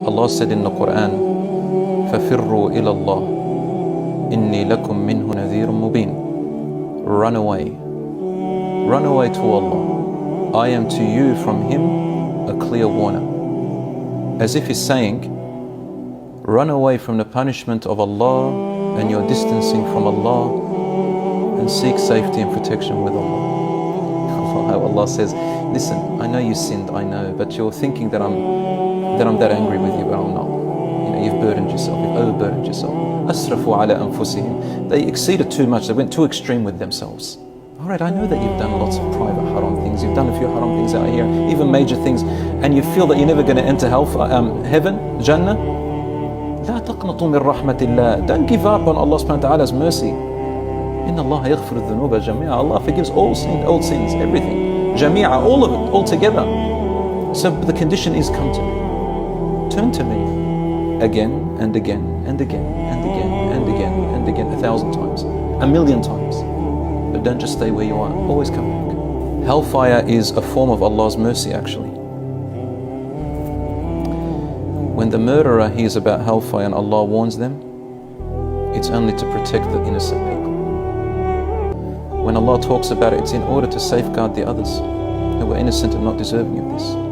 Allah said in the Quran, فَفِرُّوا إِلَى اللَّهِ إِنِّي لَكُمْ مِنْهُ نَذِيرٌ مُبِينٌ. Run away. Run away to Allah. I am to you from Him a clear warner. As if He's saying, run away from the punishment of Allah and your distancing from Allah and seek safety and protection with Allah. Allah says, listen, I know you sinned, I know, but you're thinking that I'm that angry with you, but I'm not. You know, you've burdened yourself, you've overburdened yourself. أسرفوا على أنفسهم. They exceeded too much, they went too extreme with themselves. Alright, I know that you've done lots of private haram things, you've done a few haram things out here, even major things, and you feel that you're never going to enter heaven, Jannah. لا تقنطوا من رحمة الله. Don't give up on Allah subhanahu wa ta'ala's mercy. إن الله يغفر الذنوب جميعا. Allah forgives all sins, everything. جميعا, all of it, all together. So the condition is, come to me. Turn to me again and again and again and again and again and again, 1,000 times, 1,000,000 times. But don't just stay where you are, always come back. Hellfire is a form of Allah's mercy actually. When the murderer hears about hellfire and Allah warns them, it's only to protect the innocent people. When Allah talks about it, it's in order to safeguard the others who were innocent and not deserving of this.